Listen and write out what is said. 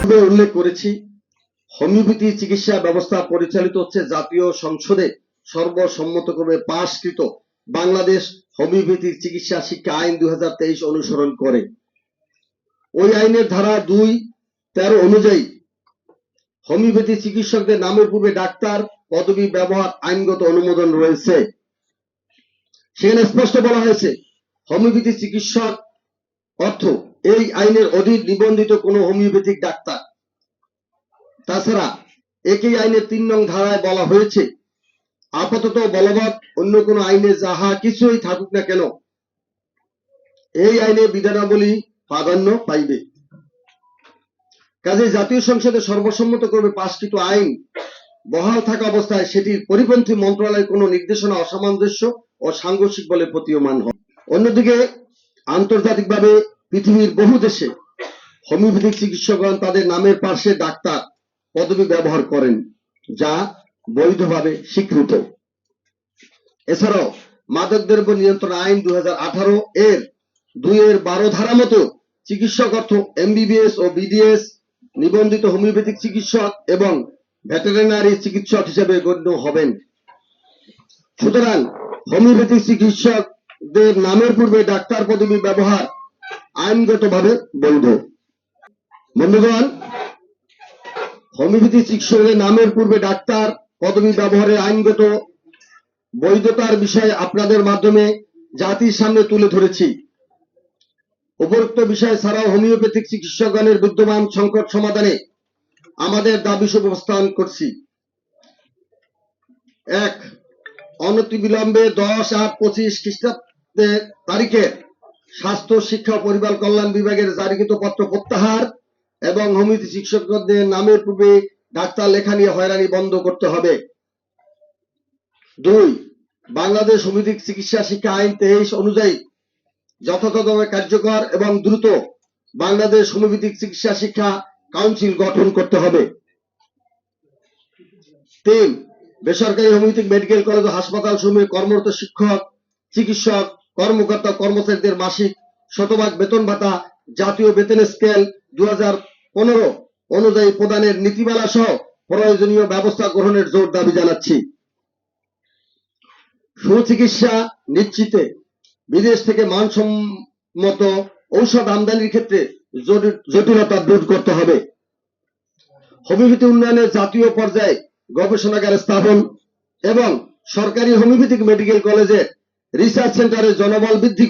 পূর্বে উল্লেখ করেছি, হোমিওপ্যাথি চিকিৎসা ব্যবস্থা পরিচালিত হচ্ছে জাতীয় সংসদে সর্বসম্মতক্রমে পাশকৃত বাংলাদেশ হোমিওপ্যাথিক চিকিৎসা শিক্ষা আইন 2023 অনুসরণ করে। ওই আইনের ধারা 2(13) অনুযায়ী হোমিওপ্যাথি চিকিৎসকদের নামের পূর্বে ডাক্তার পদবি ব্যবহার আইনগত অনুমোদন রয়েছে। সেখানে স্পষ্ট বলা হয়েছে, হোমিওপ্যাথি চিকিৎসক অর্থ এই আইনের অধীন নিবন্ধিত কোনো হোমিওপ্যাথিক ডাক্তার। তাছাড়া একই আইনের 3 নং ধারায় বলা হয়েছে, আপাতত বলবৎ অন্য কোনো আইনে যাহা কিছুই থাকুক না কেন, এই আইনে বিধানাবলী প্রাধান্য পাইবে। কাজে জাতীয় সংসদে সর্বসম্মতক্রমে পাশকৃত আইন বহাল থাকা অবস্থায় সেটির পরিপন্থী মন্ত্রণালয়ের কোনো নির্দেশনা অসামঞ্জস্য ও সাংঘর্ষিক বলে প্রতীয়মান হয়। অন্যদিকে আন্তর্জাতিকভাবে পৃথিবীর বহু দেশে হোমিওপ্যাথিক চিকিৎসকগণ তাদের নামের পাশে ডাক্তার পদবি ব্যবহার করেন, যা বৈধভাবে স্বীকৃত। এছাড়াও মাদকদ্রব্য নিয়ন্ত্রণ আইন 2018 এর 2(12) ধারা মতো চিকিৎসক অর্থ এমবিবিএস ও বিডিএস নিবন্ধিত হোমিওপ্যাথিক চিকিৎসক এবং ভেটেরিনারি চিকিৎসক হিসেবে গণ্য হবেন। সুতরাং হোমিওপ্যাথিক চিকিৎসকদের নামের পূর্বে ডাক্তার পদবি ব্যবহার আইনগতভাবে বৈধ। বন্ধুগণ, হোমিওপ্যাথি চিকিৎসকের নামের পূর্বে ডাক্তার পদবি ব্যবহারের আইনগত বৈধতার বিষয়ে আপনাদের মাধ্যমে জাতির সামনে তুলে ধরেছি। উপরোক্ত বিষয় ছাড়াও হোমিওপ্যাথিক চিকিৎসকগণের বিদ্যমান সংকট সমাধানে আমাদের দাবি উপস্থাপন করছি। 1. অনতিবিলম্বে 10/8/25 খ্রিস্টাব্দে তারিখে স্বাস্থ্য, শিক্ষা ও পরিবার কল্যাণ বিভাগের জারিকৃত পত্র প্রত্যাহার এবং হোমিওপ্যাথি চিকিৎসকদের নামের পূর্বে ডাক্তার লেখা নিয়ে হয়রানি বন্ধ করতে হবে। 2. বাংলাদেশ হোমিওপ্যাথিক চিকিৎসা শিক্ষা আইন 23 অনুযায়ী যথাযথভাবে কার্যকর এবং দ্রুত বাংলাদেশ হোমিওপ্যাথিক চিকিৎসা শিক্ষা কাউন্সিল গঠন করতে হবে। 3. বেসরকারি হোমিওপ্যাথিক মেডিকেল কলেজ ও হাসপাতাল সমূহে কর্মরত শিক্ষক, চিকিৎসক, কর্মকর্তা কর্মচারীদের মাসিক শতভাগ বেতন ভাতা জাতীয় বেতন স্কেল 2015 অনুযায়ী প্রদানের নীতিমালা সহ প্রয়োজনীয় ব্যবস্থা গ্রহণের জোর দাবি জানাচ্ছি। সুচিকিৎসা নিশ্চিতে বিদেশ থেকে মানসম্মত ঔষধ আমদানির ক্ষেত্রে জটিলতা দূর করতে হবে। হোমিওপ্যাথি উন্নয়নে জাতীয় পর্যায়ে গবেষণাগার স্থাপন এবং সরকারি হোমিওপ্যাথিক মেডিকেল কলেজে রিসার্চ সেন্টারে জনবল বৃদ্ধি